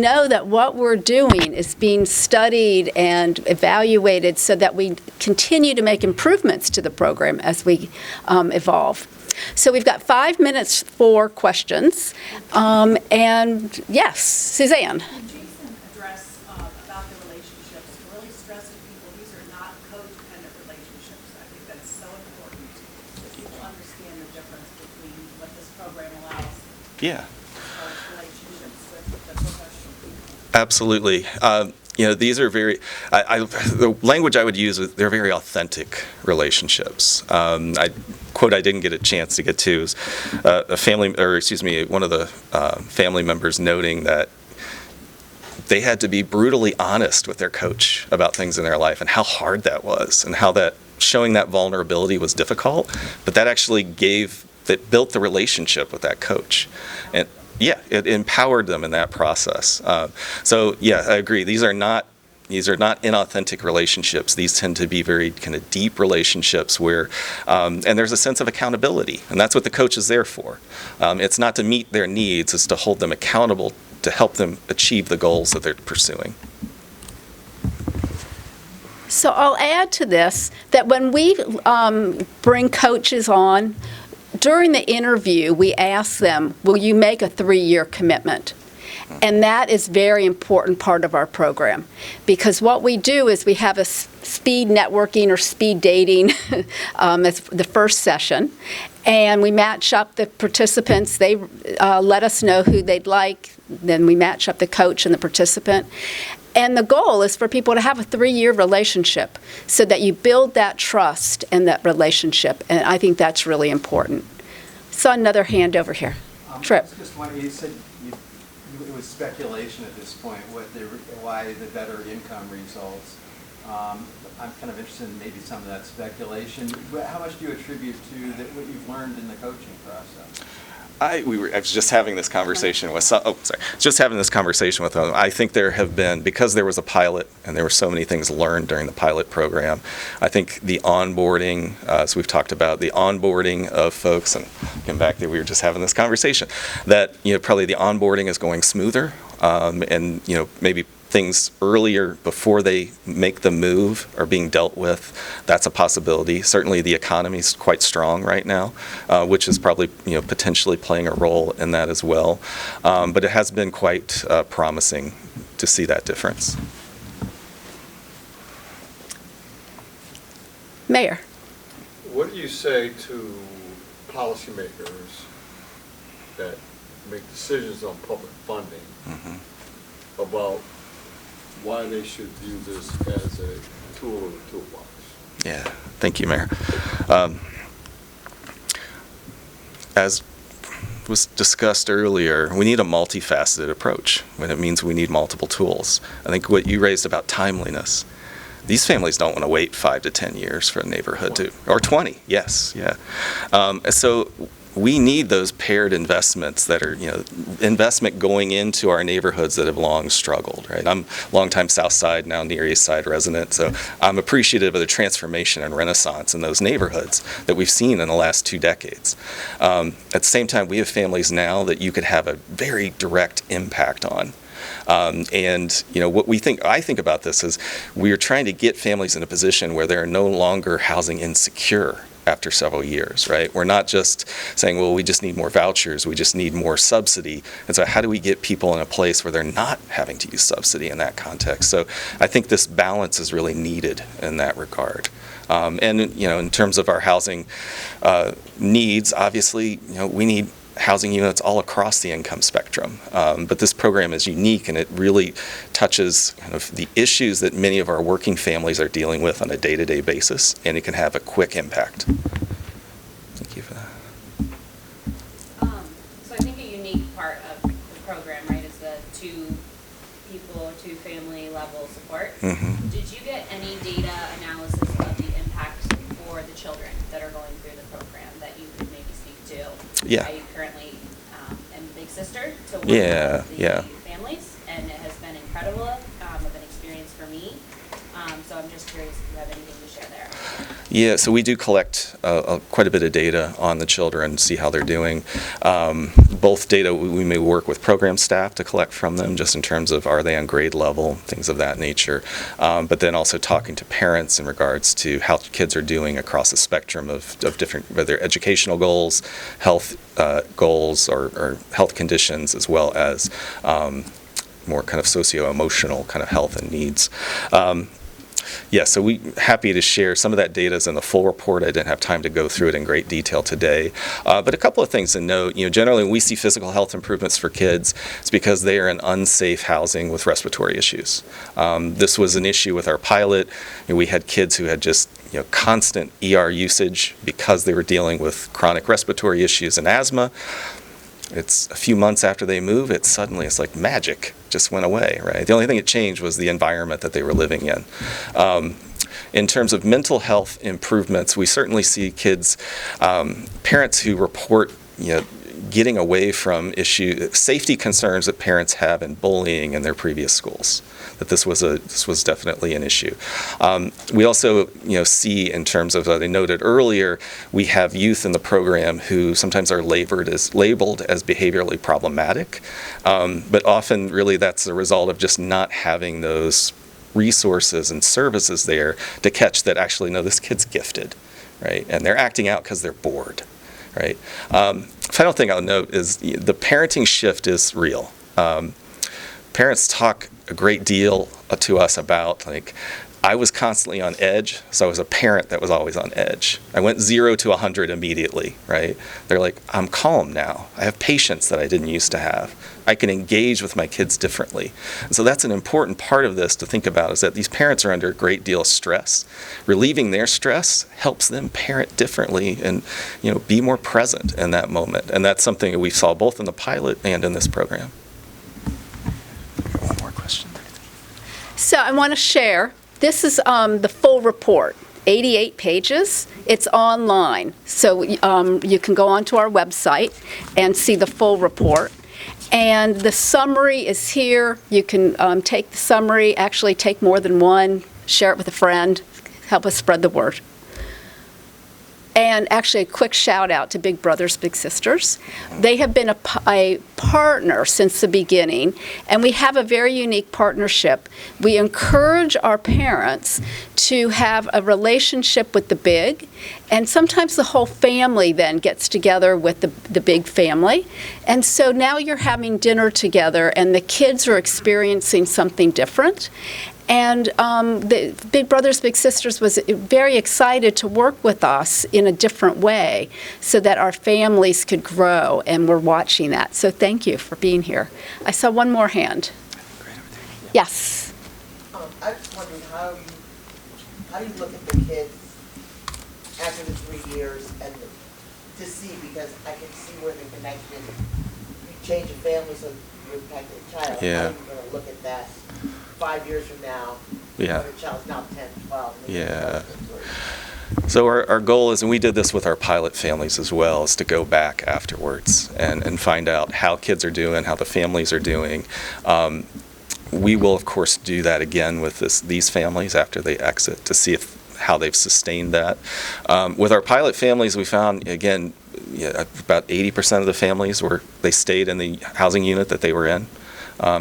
Know that what we're doing is being studied and evaluated so that we continue to make improvements to the program as we evolve. So we've got 5 minutes for questions. And yes, Suzanne. Can Jason address about the relationships, really stressing people these are not codependent relationships? I think that's so important that people understand the difference between what this program allows. Yeah. Relationships with the professional people. Absolutely. These are the language I would use is they're very authentic relationships. Quote I didn't get a chance to get to is one of the family members noting that they had to be brutally honest with their coach about things in their life and how hard that was and how that showing that vulnerability was difficult, but that actually built the relationship with that coach. And yeah, it empowered them in that process. So yeah, I agree. These are not inauthentic relationships. These tend to be very kind of deep relationships where, and there's a sense of accountability, and that's what the coach is there for. It's not to meet their needs; it's to hold them accountable to help them achieve the goals that they're pursuing. So I'll add to this that when we bring coaches on, during the interview, we ask them, will you make a 3-year commitment? And that is a very important part of our program, because what we do is we have a speed networking or speed dating as the first session, and we match up the participants. They let us know who they'd like, then we match up the coach and the participant. And the goal is for people to have a 3-year relationship so that you build that trust and that relationship, and I think that's really important. Saw another hand over here. Trip. I was just wondering, you said it was speculation at this point, why the better income results. I'm kind of interested in maybe some of that speculation. How much do you attribute to what you've learned in the coaching process? I was just having this conversation with them. I think there have been, because there was a pilot and there were so many things learned during the pilot program, I think the onboarding, as we've talked about, the onboarding of folks, and again back there we were just having this conversation, that probably the onboarding is going smoother, and maybe things earlier before they make the move are being dealt with. That's a possibility. Certainly the economy is quite strong right now, which is probably potentially playing a role in that as well. But it has been quite promising to see that difference. Mayor. What do you say to policymakers that make decisions on public funding about why they should view this as a tool in the toolbox? Yeah, thank you, Mayor. As was discussed earlier, we need a multifaceted approach, and it means we need multiple tools. I think what you raised about timeliness, these families don't want to wait 5 to 10 years for a neighborhood or 20, yes, yeah. So we need those paired investments that are, investment going into our neighborhoods that have long struggled, right? I'm a longtime South Side, now Near East Side resident, so I'm appreciative of the transformation and renaissance in those neighborhoods that we've seen in the last 2 decades. At the same time, we have families now that you could have a very direct impact on. And what I think about this is we are trying to get families in a position where they're no longer housing insecure after several years, right? We're not just saying, well, we just need more vouchers, we just need more subsidy. And so how do we get people in a place where they're not having to use subsidy in that context? So I think this balance is really needed in that regard. And in terms of our housing needs, obviously, we need housing units all across the income spectrum. But this program is unique, and it really touches kind of the issues that many of our working families are dealing with on a day-to-day basis, and it can have a quick impact. Thank you for that. So I think a unique part of the program, right, is the two family level support. Mm-hmm. Did you get any data analysis of the impact for the children that are going through the program that you could maybe speak to? Yeah. I currently am a big sister to one of the families, and it has been incredible of an experience for me. So I'm just curious if you have anything to share there. Yeah, so we do collect quite a bit of data on the children, see how they're doing. Both data, we may work with program staff to collect from them, just in terms of are they on grade level, things of that nature. But then also talking to parents in regards to how kids are doing across the spectrum of different, whether educational goals, health goals, or health conditions, as well as more kind of socio-emotional kind of health and needs. Yeah, so we're happy to share. Some of that data is in the full report. I didn't have time to go through it in great detail today. But a couple of things to note. Generally when we see physical health improvements for kids, it's because they are in unsafe housing with respiratory issues. This was an issue with our pilot. We had kids who had just constant ER usage because they were dealing with chronic respiratory issues and asthma. It's a few months after they move, it's like magic, just went away, right? The only thing that changed was the environment that they were living in. In terms of mental health improvements, we certainly see kids, parents who report, getting away from safety concerns that parents have in bullying in their previous schools. That this was definitely an issue. We also, see in terms of, they noted earlier, we have youth in the program who sometimes are labeled as behaviorally problematic, but often really that's the result of just not having those resources and services there to catch that actually, no, this kid's gifted, right? And they're acting out because they're bored, right? Final thing I'll note is the parenting shift is real. Parents talk a great deal to us about, I was constantly on edge, so I was a parent that was always on edge. I went 0 to 100 immediately, right? They're like, I'm calm now. I have patience that I didn't used to have. I can engage with my kids differently. And so that's an important part of this to think about, is that these parents are under a great deal of stress. Relieving their stress helps them parent differently and, be more present in that moment. And that's something that we saw both in the pilot and in this program. One more question. So I want to share, this is the full report, 88 pages. It's online, so you can go onto our website and see the full report. And the summary is here. You can take the summary, actually take more than one, share it with a friend, help us spread the word. And actually, a quick shout out to Big Brothers Big Sisters. They have been a partner since the beginning, and we have a very unique partnership. We encourage our parents to have a relationship with the Big, and sometimes the whole family then gets together with the Big family. And so now you're having dinner together, and the kids are experiencing something different. And the Big Brothers Big Sisters was very excited to work with us in a different way so that our families could grow, and we're watching that. So thank you for being here. I saw one more hand. Yes. I just wondered how you look at the kids after the 3 years and to see, because I can see where the connection, you change a family so you impact a child. Yeah. How are you going to look at that 5 years from now? Yeah. When a child's now 10, 12. maybe Yeah. 12, So our goal is, and we did this with our pilot families as well, is to go back afterwards and find out how kids are doing, how the families are doing. We will, of course, do that again with these families after they exit to see how they've sustained that. With our pilot families, we found, again, about 80% of the families they stayed in the housing unit that they were in.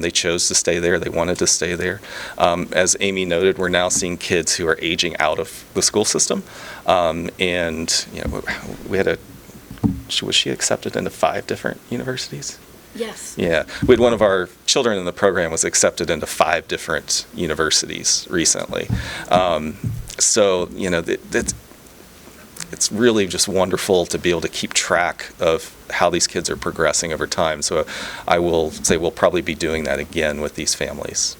They chose to stay there. They wanted to stay there. As Amy noted, we're now seeing kids who are aging out of the school system. And we had was she accepted into 5 different universities? Yes. Yeah. We had one of our children in the program was accepted into 5 different universities recently. So, it's really just wonderful to be able to keep track of how these kids are progressing over time. So I will say we'll probably be doing that again with these families.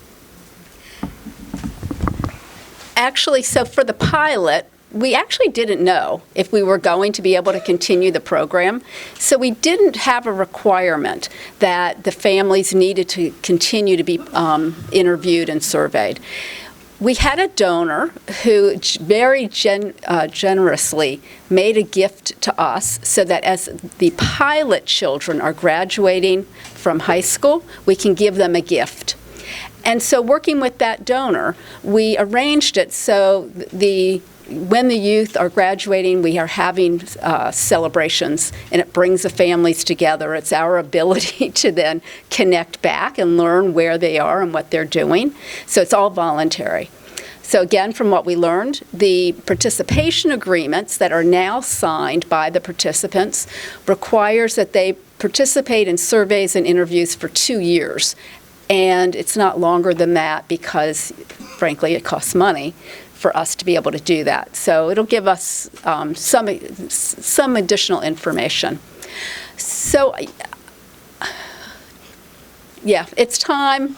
Actually, so for the pilot, we actually didn't know if we were going to be able to continue the program. So we didn't have a requirement that the families needed to continue to be interviewed and surveyed. We had a donor who very generously made a gift to us so that as the pilot children are graduating from high school, we can give them a gift. And so working with that donor, we arranged it so when the youth are graduating, we are having celebrations, and it brings the families together. It's our ability to then connect back and learn where they are and what they're doing. So it's all voluntary. So again, from what we learned, the participation agreements that are now signed by the participants requires that they participate in surveys and interviews for 2 years. And it's not longer than that because, frankly, it costs money for us to be able to do that. So it'll give us some additional information. So, yeah, it's time.